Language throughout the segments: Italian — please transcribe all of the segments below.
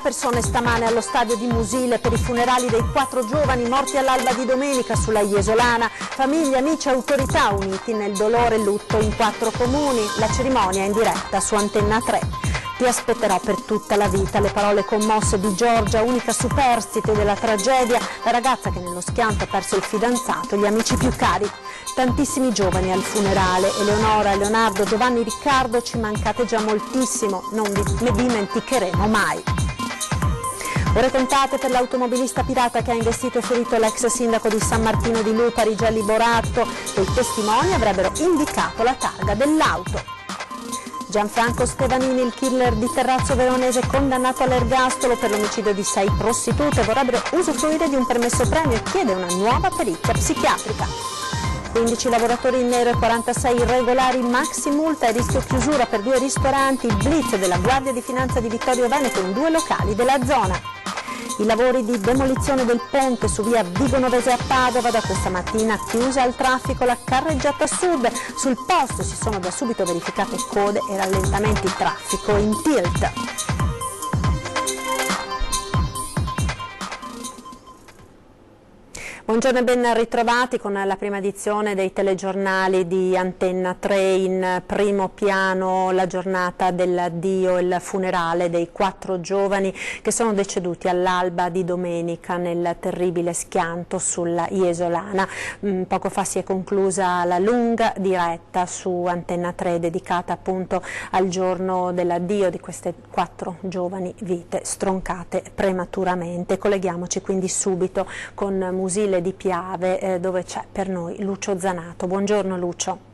persone stamane allo stadio di Musile per i funerali dei 4 giovani morti all'alba di domenica sulla Iesolana. Famiglie, amici e autorità uniti nel dolore e lutto in 4 comuni. La cerimonia è in diretta su Antenna 3. Ti aspetterò per tutta la vita, le parole commosse di Giorgia, unica superstite della tragedia, la ragazza che nello schianto ha perso il fidanzato e gli amici più cari. Tantissimi giovani al funerale, Eleonora, Leonardo, Giovanni, Riccardo, ci mancate già moltissimo, non vi dimenticheremo mai. Ore contate per l'automobilista pirata che ha investito e ferito l'ex sindaco di San Martino di Lupari, Gelli Boratto, e i testimoni avrebbero indicato la targa dell'auto. Gianfranco Stevanini, il killer di Terrazzo Veronese, condannato all'ergastolo per l'omicidio di 6 prostitute, vorrebbero usufruire di un permesso premio e chiede una nuova perizia psichiatrica. 15 lavoratori in nero e 46 irregolari, maxi multa e rischio chiusura per 2 ristoranti, il blitz della Guardia di Finanza di Vittorio Veneto in 2 locali della zona. I lavori di demolizione del ponte su via Vigonovese a Padova, da questa mattina chiusa al traffico la carreggiata sud. Sul posto si sono da subito verificate code e rallentamenti traffico in tilt. Buongiorno e ben ritrovati con la prima edizione dei telegiornali di Antenna 3. In primo piano la giornata dell'addio e il funerale dei 4 giovani che sono deceduti all'alba di domenica nel terribile schianto sulla Iesolana. Poco fa si è conclusa la lunga diretta su Antenna 3 dedicata appunto al giorno dell'addio di queste 4 giovani vite stroncate prematuramente. Colleghiamoci quindi subito con Musile di Piave, dove c'è per noi Lucio Zanato. Buongiorno Lucio.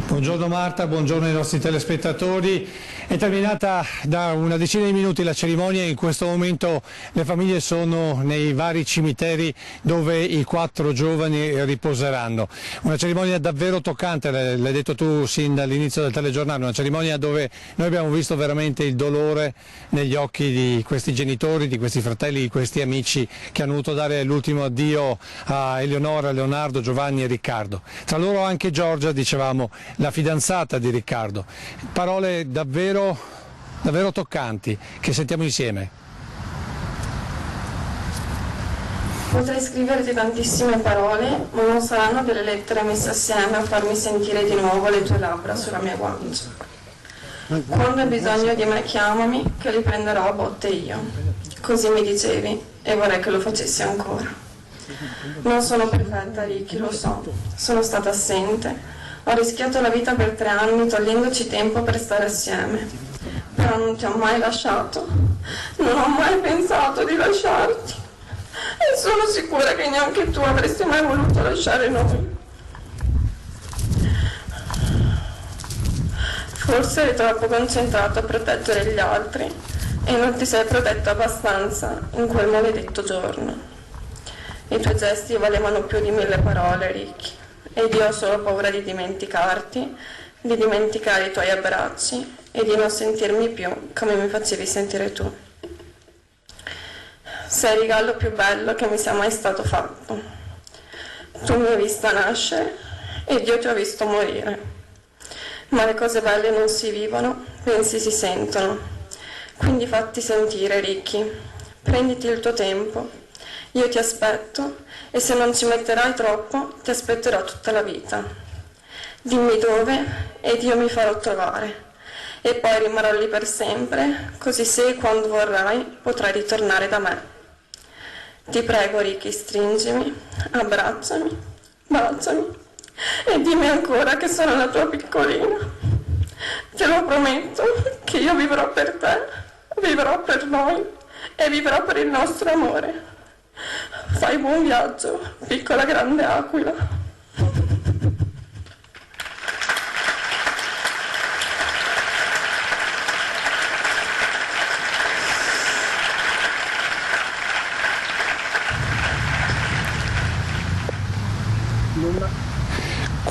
Buongiorno Marta, buongiorno ai nostri telespettatori. È terminata da una decina di minuti la cerimonia, in questo momento le famiglie sono nei vari cimiteri dove i 4 giovani riposeranno. Una cerimonia davvero toccante, l'hai detto tu sin dall'inizio del telegiornale, una cerimonia dove noi abbiamo visto veramente il dolore negli occhi di questi genitori, di questi fratelli, di questi amici che hanno voluto dare l'ultimo addio a Eleonora, Leonardo, Giovanni e Riccardo. Tra loro anche Giorgia, dicevamo, la fidanzata di Riccardo. Parole davvero toccanti che sentiamo insieme. Potrei scriverti tantissime parole, ma non saranno delle lettere messe assieme a farmi sentire di nuovo le tue labbra sulla mia guancia. Quando hai bisogno di me chiamami, che li prenderò a botte io. Così mi dicevi e vorrei che lo facessi ancora. Non sono perfetta, Ricky, lo so. Sono stata assente. Ho rischiato la vita per 3 anni togliendoci tempo per stare assieme. Però non ti ho mai lasciato. Non ho mai pensato di lasciarti. E sono sicura che neanche tu avresti mai voluto lasciare noi. Forse eri troppo concentrato a proteggere gli altri e non ti sei protetta abbastanza in quel maledetto giorno. I tuoi gesti valevano più di 1000 parole, Ricky. Ed io ho solo paura di dimenticarti, di dimenticare i tuoi abbracci e di non sentirmi più come mi facevi sentire tu. Sei il regalo più bello che mi sia mai stato fatto. Tu mi hai vista nascere ed io ti ho visto morire. Ma le cose belle non si vivono, bensì si sentono. Quindi fatti sentire, Ricky. Prenditi il tuo tempo. Io ti aspetto e se non ci metterai troppo ti aspetterò tutta la vita. Dimmi dove ed io mi farò trovare e poi rimarrò lì per sempre, così se e quando vorrai potrai ritornare da me. Ti prego, Ricky, stringimi, abbracciami, baciami e dimmi ancora che sono la tua piccolina. Te lo prometto che io vivrò per te, vivrò per noi e vivrò per il nostro amore. Fai buon viaggio, piccola grande aquila.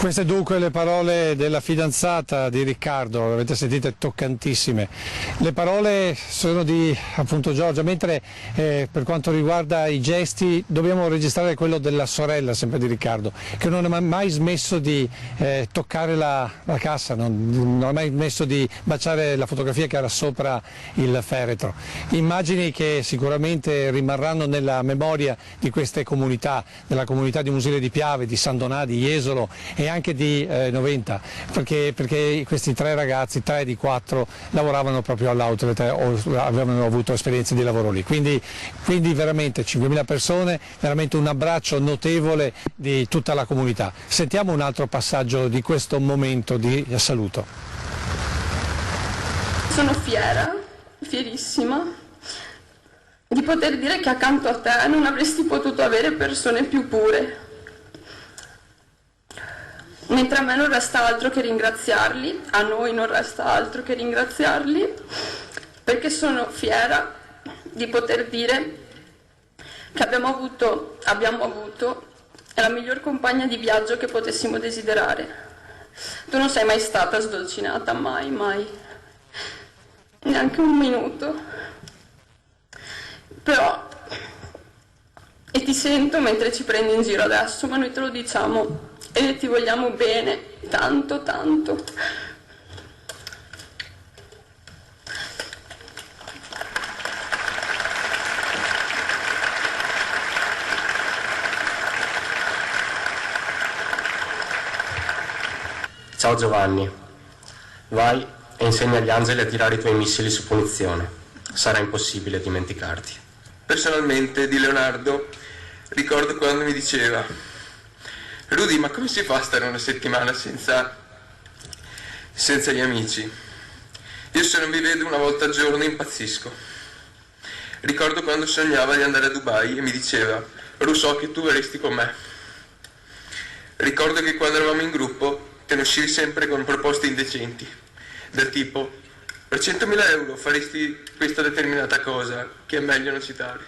Queste dunque le parole della fidanzata di Riccardo, le avete sentite, toccantissime. Le parole sono di appunto Giorgia, mentre per quanto riguarda i gesti dobbiamo registrare quello della sorella sempre di Riccardo, che non ha mai smesso di toccare la cassa, non ha mai smesso di baciare la fotografia che era sopra il feretro. Immagini che sicuramente rimarranno nella memoria di queste comunità, della comunità di Musile di Piave, di San Donà, di Jesolo e anche di Noventa, perché questi 3 ragazzi, 3 di 4, lavoravano proprio all'outlet o avevano avuto esperienze di lavoro lì. Quindi veramente 5.000 persone, veramente un abbraccio notevole di tutta la comunità. Sentiamo un altro passaggio di questo momento di saluto. Sono fierissima di poter dire che accanto a te non avresti potuto avere persone più pure. Mentre a me non resta altro che ringraziarli, a noi non resta altro che ringraziarli, perché sono fiera di poter dire che abbiamo avuto la miglior compagna di viaggio che potessimo desiderare. Tu non sei mai stata sdolcinata, mai, neanche un minuto. Però, e ti sento mentre ci prendi in giro adesso, ma noi te lo diciamo e ti vogliamo bene, tanto, tanto. Ciao Giovanni, vai e insegna agli angeli a tirare i tuoi missili su punizione. Sarà impossibile dimenticarti. Personalmente di Leonardo ricordo quando mi diceva: Rudy, ma come si fa a stare una settimana senza gli amici? Io se non vi vedo una volta al giorno impazzisco. Ricordo quando sognava di andare a Dubai e mi diceva: Ru, so che tu verresti con me. Ricordo che quando eravamo in gruppo te ne uscivi sempre con proposte indecenti, del tipo: per 100.000 euro faresti questa determinata cosa che è meglio non citare.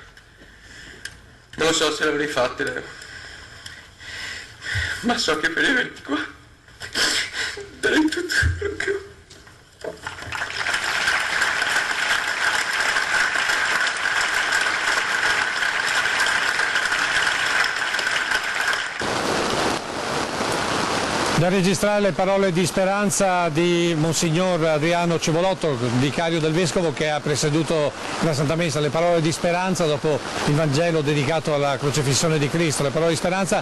Non lo so se l'avrei fatta, Leo, ma so che per averti qua darei tutto quello che ho. Da registrare le parole di speranza di Monsignor Adriano Cevolotto, vicario del Vescovo, che ha presieduto la Santa Messa. Le parole di speranza dopo il Vangelo dedicato alla crocifissione di Cristo, le parole di speranza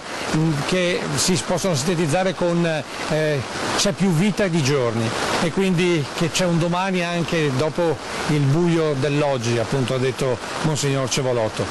che si possono sintetizzare con c'è più vita di giorni, e quindi che c'è un domani anche dopo il buio dell'oggi, appunto ha detto Monsignor Cevolotto.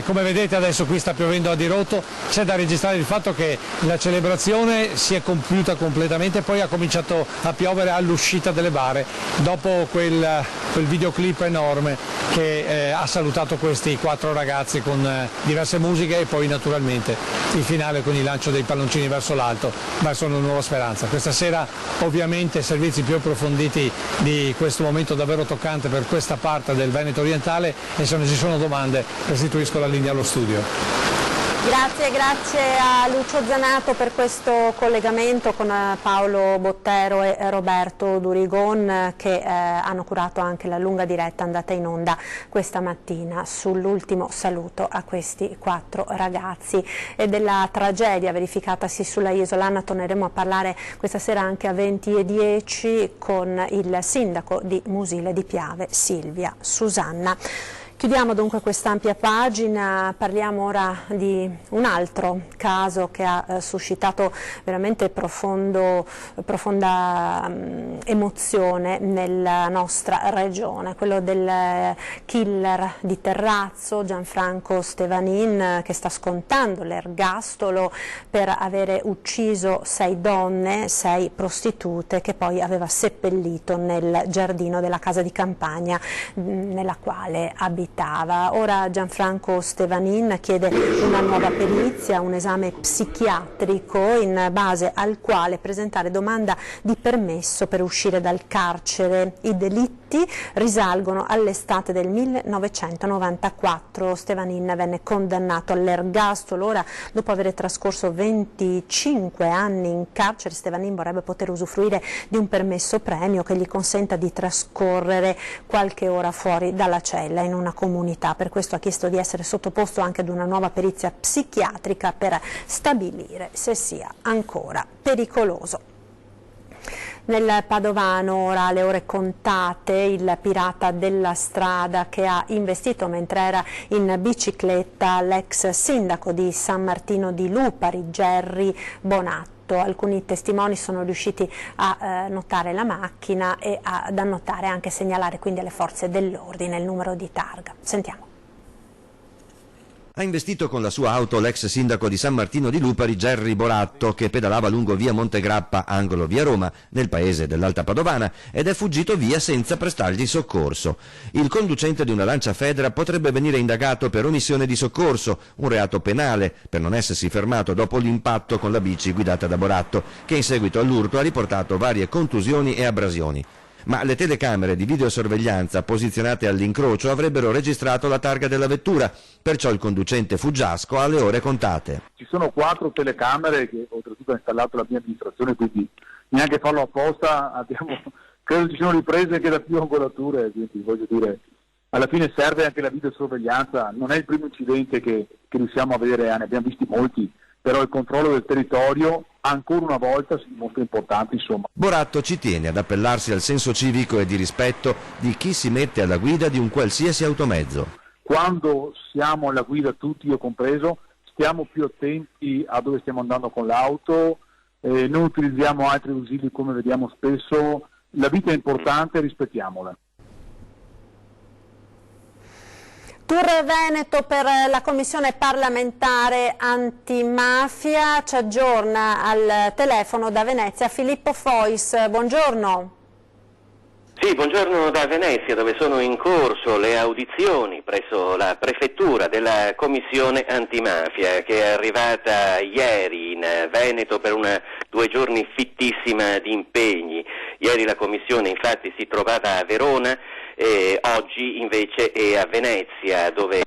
Come vedete adesso qui sta piovendo a dirotto, c'è da registrare il fatto che la celebrazione si è compiuta completamente, poi ha cominciato a piovere all'uscita delle bare dopo quel videoclip enorme che ha salutato questi 4 ragazzi con diverse musiche, e poi naturalmente il finale con il lancio dei palloncini verso l'alto, verso una nuova speranza. Questa sera ovviamente servizi più approfonditi di questo momento davvero toccante per questa parte del Veneto orientale, e se non ci sono domande restituisco la linea allo studio. Grazie a Lucio Zanato per questo collegamento con Paolo Bottero e Roberto Durigon, che hanno curato anche la lunga diretta andata in onda questa mattina sull'ultimo saluto a questi 4 ragazzi e della tragedia verificatasi sulla Jesolana. Torneremo a parlare questa sera anche a 20:10 con il sindaco di Musile di Piave, Silvia Susanna. Chiudiamo dunque quest'ampia pagina, parliamo ora di un altro caso che ha suscitato veramente profonda emozione nella nostra regione, quello del killer di Terrazzo, Gianfranco Stevanin, che sta scontando l'ergastolo per avere ucciso 6 donne, 6 prostitute, che poi aveva seppellito nel giardino della casa di campagna nella quale abitava. Ora Gianfranco Stevanin chiede una nuova perizia, un esame psichiatrico in base al quale presentare domanda di permesso per uscire dal carcere. I delitti fatti risalgono all'estate del 1994. Stevanin venne condannato all'ergastolo. Ora, dopo aver trascorso 25 anni in carcere, Stevanin vorrebbe poter usufruire di un permesso premio che gli consenta di trascorrere qualche ora fuori dalla cella in una comunità. Per questo ha chiesto di essere sottoposto anche ad una nuova perizia psichiatrica per stabilire se sia ancora pericoloso. Nel Padovano, ora alle ore contate, il pirata della strada che ha investito mentre era in bicicletta l'ex sindaco di San Martino di Lupari, Gerry Bonatto. Alcuni testimoni sono riusciti a notare la macchina e ad annotare, anche segnalare quindi alle forze dell'ordine il numero di targa. Sentiamo. Ha investito con la sua auto l'ex sindaco di San Martino di Lupari, Gerry Bonatto, che pedalava lungo via Montegrappa, angolo via Roma, nel paese dell'Alta Padovana, ed è fuggito via senza prestargli soccorso. Il conducente di una Lancia Federa potrebbe venire indagato per omissione di soccorso, un reato penale, per non essersi fermato dopo l'impatto con la bici guidata da Bonatto, che in seguito all'urto ha riportato varie contusioni e abrasioni. Ma le telecamere di videosorveglianza posizionate all'incrocio avrebbero registrato la targa della vettura, perciò il conducente fuggiasco ha le ore contate. Ci sono 4 telecamere che oltretutto ha installato la mia amministrazione, quindi neanche farlo apposta, credo ci sono riprese anche da più angolature, quindi voglio dire, alla fine serve anche la videosorveglianza, non è il primo incidente che riusciamo a vedere, ne abbiamo visti molti, però il controllo del territorio ancora una volta si dimostra importante, insomma. Bonatto ci tiene ad appellarsi al senso civico e di rispetto di chi si mette alla guida di un qualsiasi automezzo. Quando siamo alla guida, tutti, io compreso, stiamo più attenti a dove stiamo andando con l'auto, non utilizziamo altri ausili come vediamo spesso, la vita è importante, rispettiamola. Tour Veneto per la Commissione parlamentare antimafia. Ci aggiorna al telefono da Venezia Filippo Fois. Buongiorno. Sì, buongiorno da Venezia, dove sono in corso le audizioni presso la prefettura della Commissione antimafia, che è arrivata ieri in Veneto per una 2 giorni fittissima di impegni. Ieri la Commissione infatti si trovava a Verona, oggi invece è a Venezia, dove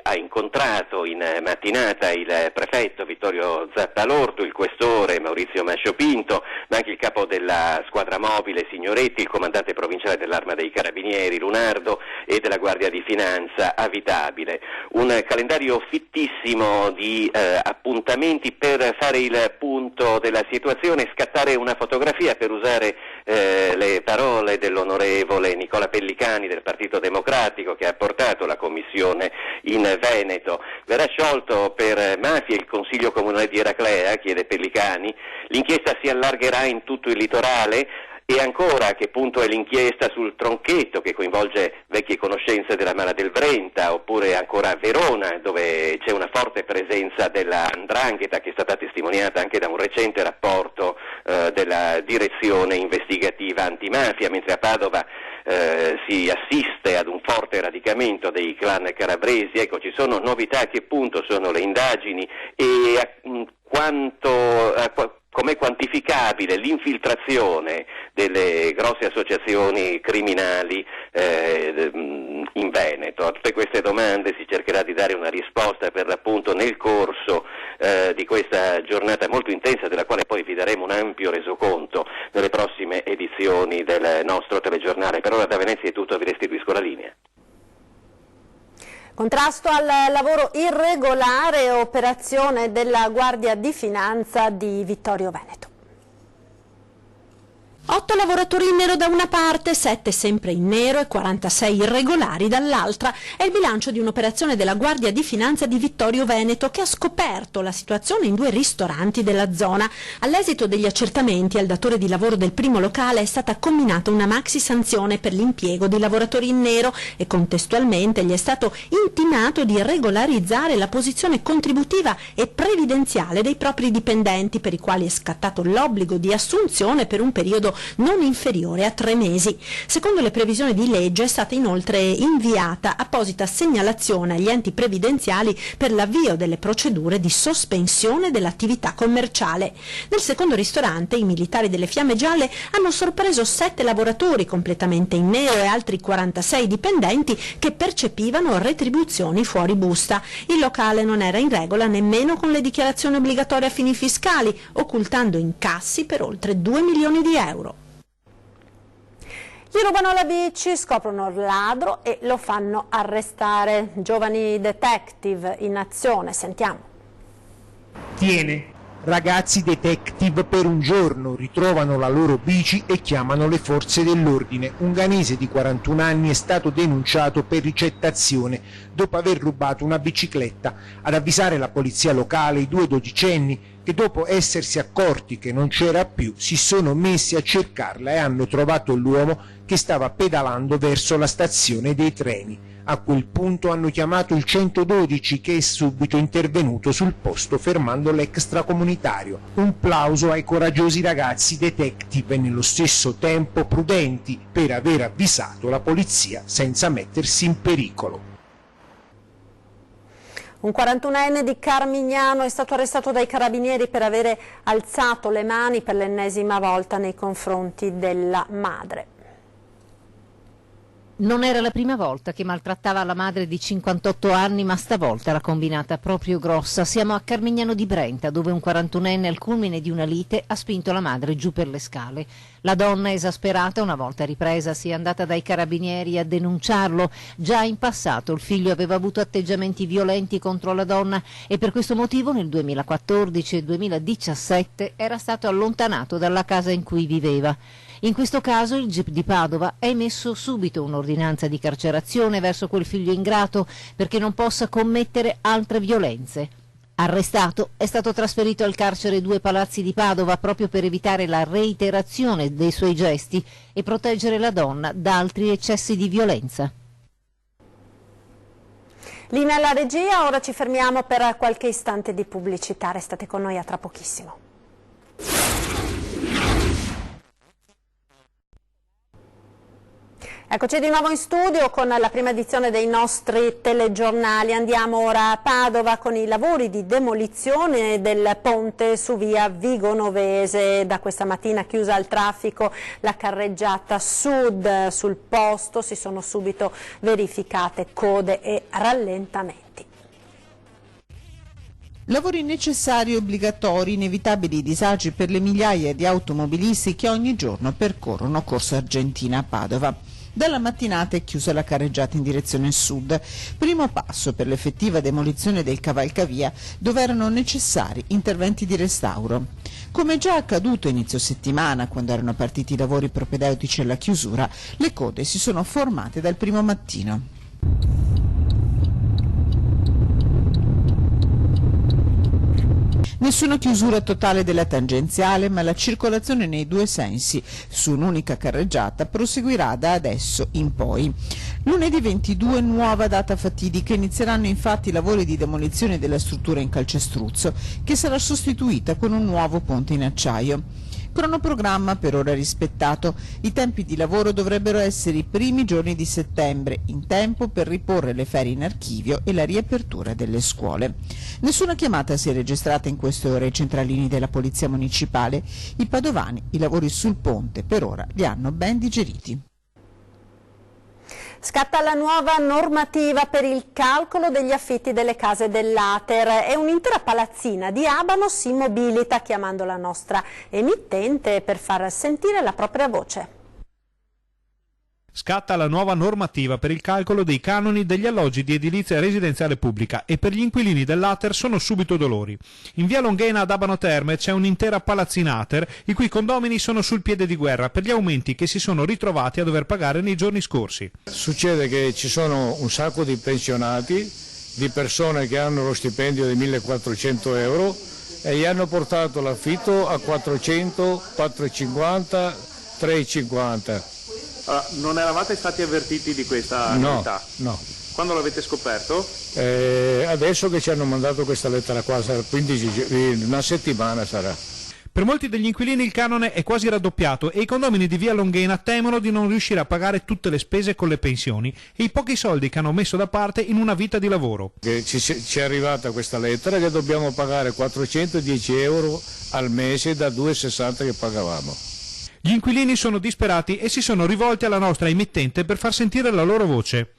ha incontrato in mattinata il prefetto Vittorio Zappalorto, il questore Maurizio Masciopinto, ma anche il capo della squadra mobile Signoretti, il comandante provinciale dell'Arma dei Carabinieri Lunardo e della Guardia di Finanza Avitabile. Un calendario fittissimo di appuntamenti per fare il punto della situazione, scattare una fotografia, per usare le parole dell'onorevole Nicola Pellicani del Partito Democratico, che ha portato la Commissione in Veneto. Verrà sciolto per mafia il Consiglio Comunale di Eraclea, chiede Pellicani, l'inchiesta si allargherà in tutto il litorale. E ancora, a che punto è l'inchiesta sul Tronchetto, che coinvolge vecchie conoscenze della Mala del Brenta, oppure ancora a Verona, dove c'è una forte presenza della 'ndrangheta, che è stata testimoniata anche da un recente rapporto della direzione investigativa antimafia, mentre a Padova si assiste ad un forte radicamento dei clan calabresi. Ecco, ci sono novità. A che punto sono le indagini e com'è quantificabile l'infiltrazione delle grosse associazioni criminali in Veneto? A tutte queste domande si cercherà di dare una risposta, per l'appunto, nel corso di questa giornata molto intensa, della quale poi vi daremo un ampio resoconto nelle prossime edizioni del nostro telegiornale. Per ora da Venezia è tutto, vi restituisco la linea. Contrasto al lavoro irregolare, operazione della Guardia di Finanza di Vittorio Veneto. 8 lavoratori in nero da una parte, 7 sempre in nero e 46 irregolari dall'altra. È il bilancio di un'operazione della Guardia di Finanza di Vittorio Veneto, che ha scoperto la situazione in 2 ristoranti della zona. All'esito degli accertamenti al datore di lavoro del primo locale è stata comminata una maxi sanzione per l'impiego di lavoratori in nero e contestualmente gli è stato intimato di regolarizzare la posizione contributiva e previdenziale dei propri dipendenti, per i quali è scattato l'obbligo di assunzione per un periodo non inferiore a 3 mesi. Secondo le previsioni di legge è stata inoltre inviata apposita segnalazione agli enti previdenziali per l'avvio delle procedure di sospensione dell'attività commerciale. Nel secondo ristorante i militari delle Fiamme Gialle hanno sorpreso 7 lavoratori completamente in nero e altri 46 dipendenti che percepivano retribuzioni fuori busta. Il locale non era in regola nemmeno con le dichiarazioni obbligatorie a fini fiscali, occultando incassi per oltre 2 milioni di euro. Gli rubano la bici, scoprono il ladro e lo fanno arrestare. Giovani detective in azione, sentiamo. Tiene. Ragazzi detective per un giorno ritrovano la loro bici e chiamano le forze dell'ordine. Un ghanese di 41 anni è stato denunciato per ricettazione dopo aver rubato una bicicletta. Ad avvisare la polizia locale i 2 dodicenni che dopo essersi accorti che non c'era più si sono messi a cercarla e hanno trovato l'uomo che stava pedalando verso la stazione dei treni. A quel punto hanno chiamato il 112 che è subito intervenuto sul posto fermando l'extracomunitario. Un plauso ai coraggiosi ragazzi detective e nello stesso tempo prudenti per aver avvisato la polizia senza mettersi in pericolo. Un 41enne di Carmignano è stato arrestato dai carabinieri per avere alzato le mani per l'ennesima volta nei confronti della madre. Non era la prima volta che maltrattava la madre di 58 anni, ma stavolta l'ha combinata proprio grossa. Siamo a Carmignano di Brenta, dove un 41enne al culmine di una lite ha spinto la madre giù per le scale. La donna, esasperata, una volta ripresa, si è andata dai carabinieri a denunciarlo. Già in passato il figlio aveva avuto atteggiamenti violenti contro la donna e per questo motivo nel 2014 e 2017 era stato allontanato dalla casa in cui viveva. In questo caso il GIP di Padova ha emesso subito un'ordinanza di carcerazione verso quel figlio ingrato perché non possa commettere altre violenze. Arrestato, è stato trasferito al carcere 2 Palazzi di Padova proprio per evitare la reiterazione dei suoi gesti e proteggere la donna da altri eccessi di violenza. Linea alla regia, ora ci fermiamo per qualche istante di pubblicità, restate con noi a tra pochissimo. Eccoci di nuovo in studio con la prima edizione dei nostri telegiornali. Andiamo ora a Padova con i lavori di demolizione del ponte su via Vigonovese. Da questa mattina chiusa al traffico la carreggiata sud. Sul posto si sono subito verificate code e rallentamenti. Lavori necessari e obbligatori, inevitabili disagi per le migliaia di automobilisti che ogni giorno percorrono Corso Argentina a Padova. Dalla mattinata è chiusa la carreggiata in direzione sud, primo passo per l'effettiva demolizione del cavalcavia dove erano necessari interventi di restauro. Come già accaduto inizio settimana, quando erano partiti i lavori propedeutici alla chiusura, le code si sono formate dal primo mattino. Nessuna chiusura totale della tangenziale, ma la circolazione nei 2 sensi su un'unica carreggiata proseguirà da adesso in poi. Lunedì 22 nuova data fatidica, inizieranno infatti i lavori di demolizione della struttura in calcestruzzo, che sarà sostituita con un nuovo ponte in acciaio. Cronoprogramma per ora rispettato. I tempi di lavoro dovrebbero essere i primi giorni di settembre, in tempo per riporre le ferie in archivio e la riapertura delle scuole. Nessuna chiamata si è registrata in queste ore ai centralini della Polizia Municipale. I padovani i lavori sul ponte per ora li hanno ben digeriti. Scatta la nuova normativa per il calcolo degli affitti delle case dell'Ater e un'intera palazzina di Abano si mobilita chiamando la nostra emittente per far sentire la propria voce. Scatta la nuova normativa per il calcolo dei canoni degli alloggi di edilizia residenziale pubblica e per gli inquilini dell'Ater sono subito dolori. In via Longhena ad Abano Terme c'è un'intera palazzina Ater i cui condomini sono sul piede di guerra per gli aumenti che si sono ritrovati a dover pagare nei giorni scorsi. Succede che ci sono un sacco di pensionati, di persone che hanno lo stipendio di 1.400 euro e gli hanno portato l'affitto a 400, 450, 350. Non eravate stati avvertiti di questa novità? No. Quando l'avete scoperto? Adesso che ci hanno mandato questa lettera qua, 15, una settimana sarà. Per molti degli inquilini il canone è quasi raddoppiato e i condomini di via Longhena temono di non riuscire a pagare tutte le spese con le pensioni e i pochi soldi che hanno messo da parte in una vita di lavoro. Ci è arrivata questa lettera che dobbiamo pagare 410 euro al mese da 2,60 che pagavamo. Gli inquilini sono disperati e si sono rivolti alla nostra emittente per far sentire la loro voce.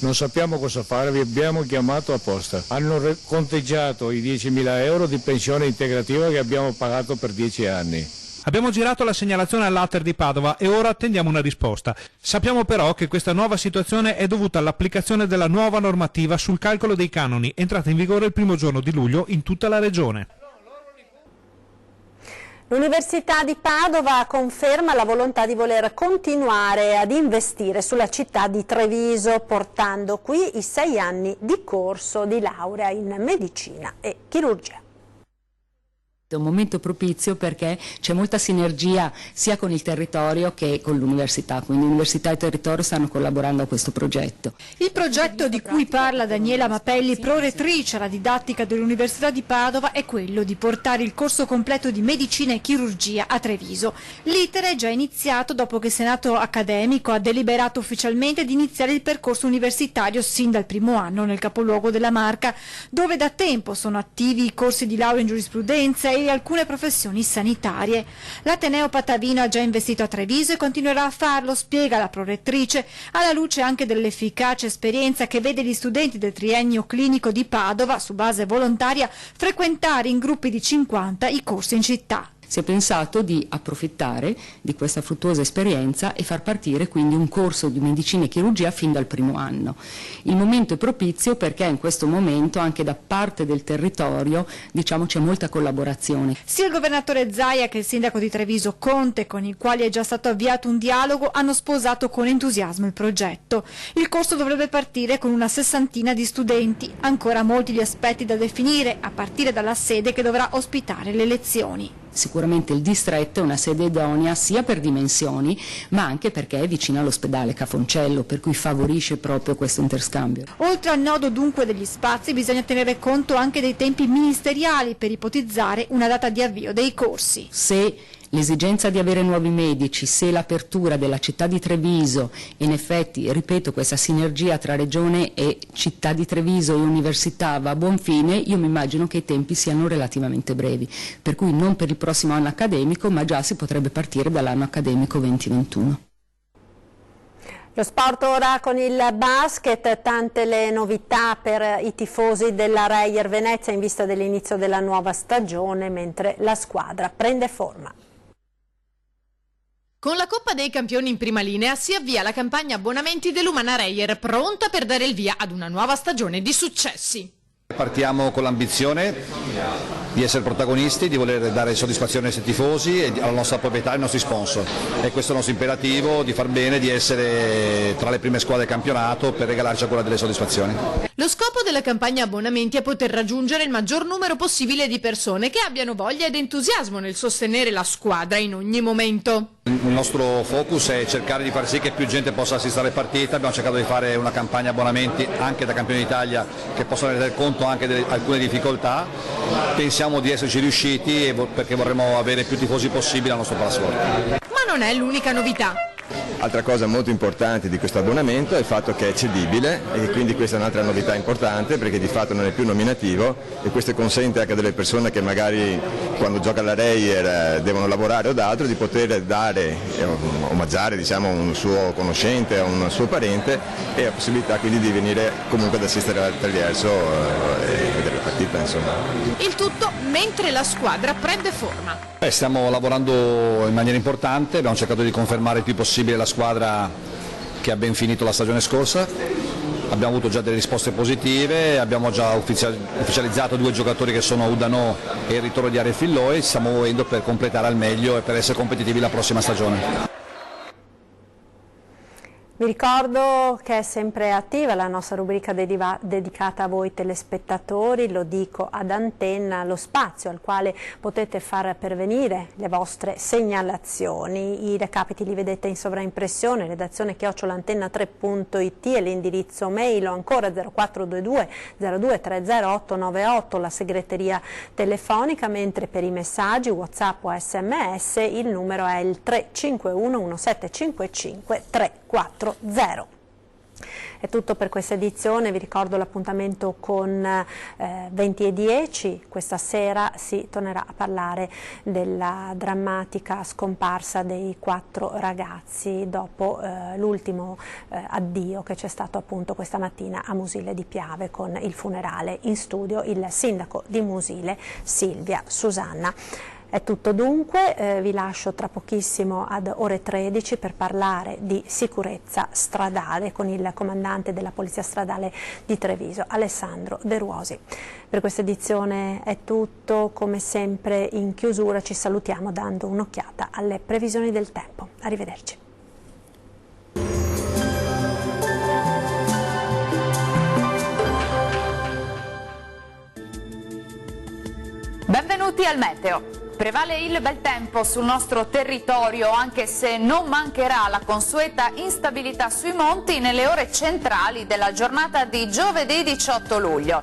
Non sappiamo cosa fare, vi abbiamo chiamato apposta. Hanno conteggiato i 10.000 euro di pensione integrativa che abbiamo pagato per 10 anni. Abbiamo girato la segnalazione all'Ater di Padova e ora attendiamo una risposta. Sappiamo però che questa nuova situazione è dovuta all'applicazione della nuova normativa sul calcolo dei canoni, entrata in vigore il 1° giorno di luglio in tutta la regione. L'Università di Padova conferma la volontà di voler continuare ad investire sulla città di Treviso, portando qui i 6 anni di corso di laurea in medicina e chirurgia. È un momento propizio perché c'è molta sinergia sia con il territorio che con l'università, quindi università e territorio stanno collaborando a questo progetto. Il progetto di cui parla Daniela Mapelli, prorettrice alla didattica dell'Università di Padova, è quello di portare il corso completo di medicina e chirurgia a Treviso. L'iter è già iniziato dopo che il Senato accademico ha deliberato ufficialmente di iniziare il percorso universitario sin dal primo anno nel capoluogo della Marca, dove da tempo sono attivi i corsi di laurea in giurisprudenza e alcune professioni sanitarie. L'Ateneo Patavino ha già investito a Treviso e continuerà a farlo, spiega la prorettrice, alla luce anche dell'efficace esperienza che vede gli studenti del triennio clinico di Padova, su base volontaria, frequentare in gruppi di 50 i corsi in città. Si è pensato di approfittare di questa fruttuosa esperienza e far partire quindi un corso di medicina e chirurgia fin dal primo anno. Il momento è propizio perché in questo momento anche da parte del territorio c'è molta collaborazione. Sia il governatore Zaia che il sindaco di Treviso Conte, con i quali è già stato avviato un dialogo, hanno sposato con entusiasmo il progetto. Il corso dovrebbe partire con una 60ina di studenti, ancora molti gli aspetti da definire, a partire dalla sede che dovrà ospitare le lezioni. Sicuramente il distretto è una sede idonea sia per dimensioni ma anche perché è vicino all'ospedale Cafoncello, per cui favorisce proprio questo interscambio. Oltre al nodo dunque degli spazi bisogna tenere conto anche dei tempi ministeriali per ipotizzare una data di avvio dei corsi. Se l'esigenza di avere nuovi medici, se l'apertura della città di Treviso, in effetti, ripeto, questa sinergia tra regione e città di Treviso e università va a buon fine, io mi immagino che i tempi siano relativamente brevi, per cui non per il prossimo anno accademico, ma già si potrebbe partire dall'anno accademico 2021. Lo sport ora con il basket, tante le novità per i tifosi della Reyer Venezia in vista dell'inizio della nuova stagione, mentre la squadra prende forma. Con la Coppa dei Campioni in prima linea si avvia la campagna abbonamenti dell'Umana Reyer, pronta per dare il via ad una nuova stagione di successi. Partiamo con l'ambizione di essere protagonisti, di voler dare soddisfazione ai tifosi e alla nostra proprietà e ai nostri sponsor. E questo è il nostro imperativo, di far bene, di essere tra le prime squadre del campionato per regalarci ancora delle soddisfazioni. Lo scopo della campagna abbonamenti è poter raggiungere il maggior numero possibile di persone che abbiano voglia ed entusiasmo nel sostenere la squadra in ogni momento. Il nostro focus è cercare di far sì che più gente possa assistere alle partite. Abbiamo cercato di fare una campagna abbonamenti anche da campioni d'Italia che possono rendere conto anche di alcune difficoltà. Pensiamo di esserci riusciti perché vorremmo avere più tifosi possibili al nostro palasport. Ma non è l'unica novità. Altra cosa molto importante di questo abbonamento è il fatto che è cedibile e quindi questa è un'altra novità importante perché di fatto non è più nominativo e questo consente anche a delle persone che magari quando gioca alla Reyer devono lavorare o d'altro di poter dare, omaggiare un suo conoscente o un suo parente e la possibilità quindi di venire comunque ad assistere al Taglierso e vedere la partita insomma. Il tutto mentre la squadra prende forma. Stiamo lavorando in maniera importante, abbiamo cercato di confermare il più possibile la squadra che ha ben finito la stagione scorsa, abbiamo avuto già delle risposte positive, abbiamo già ufficializzato 2 giocatori che sono Udano e il ritorno di Ariel Filloi, stiamo muovendo per completare al meglio e per essere competitivi la prossima stagione. Vi ricordo che è sempre attiva la nostra rubrica dedicata a voi telespettatori, lo dico ad Antenna, lo spazio al quale potete far pervenire le vostre segnalazioni. I recapiti li vedete in sovraimpressione, redazione @antenna3.it e l'indirizzo mail, o ancora 0422 0230 la segreteria telefonica, mentre per i messaggi WhatsApp o SMS il numero è il 351 1755 340. È tutto per questa edizione, vi ricordo l'appuntamento con 20:10, questa sera si tornerà a parlare della drammatica scomparsa dei 4 ragazzi dopo l'ultimo addio che c'è stato appunto questa mattina a Musile di Piave, con il funerale in studio il sindaco di Musile Silvia Susanna. È tutto dunque, vi lascio tra pochissimo ad ore 13 per parlare di sicurezza stradale con il comandante della Polizia Stradale di Treviso, Alessandro De Ruosi. Per questa edizione è tutto, come sempre in chiusura ci salutiamo dando un'occhiata alle previsioni del tempo. Arrivederci. Benvenuti al Meteo. Prevale il bel tempo sul nostro territorio, anche se non mancherà la consueta instabilità sui monti nelle ore centrali della giornata di giovedì 18 luglio.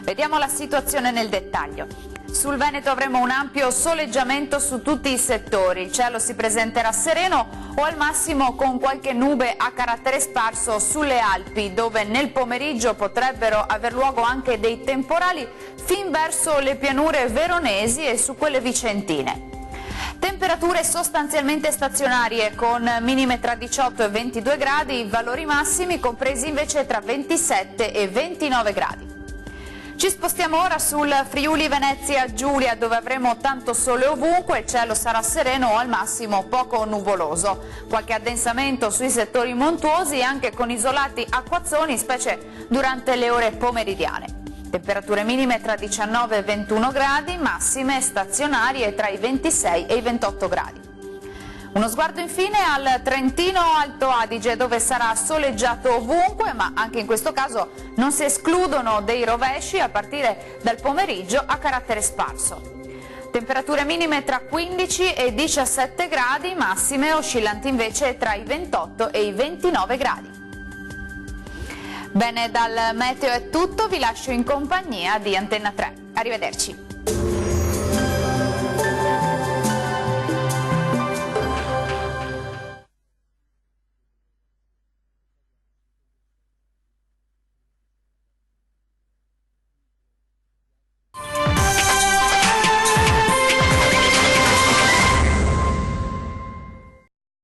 Vediamo la situazione nel dettaglio. Sul Veneto avremo un ampio soleggiamento su tutti i settori, il cielo si presenterà sereno o al massimo con qualche nube a carattere sparso sulle Alpi, dove nel pomeriggio potrebbero aver luogo anche dei temporali fin verso le pianure veronesi e su quelle vicentine. Temperature sostanzialmente stazionarie con minime tra 18 e 22 gradi, valori massimi compresi invece tra 27 e 29 gradi. Ci spostiamo ora sul Friuli Venezia Giulia, dove avremo tanto sole ovunque, il cielo sarà sereno o al massimo poco nuvoloso. Qualche addensamento sui settori montuosi, anche con isolati acquazzoni, specie durante le ore pomeridiane. Temperature minime tra 19 e 21 gradi, massime stazionarie tra i 26 e i 28 gradi. Uno sguardo infine al Trentino Alto Adige, dove sarà soleggiato ovunque, ma anche in questo caso non si escludono dei rovesci a partire dal pomeriggio a carattere sparso. Temperature minime tra 15 e 17 gradi, massime oscillanti invece tra i 28 e i 29 gradi. Bene, dal meteo è tutto, vi lascio in compagnia di Antenna 3. Arrivederci.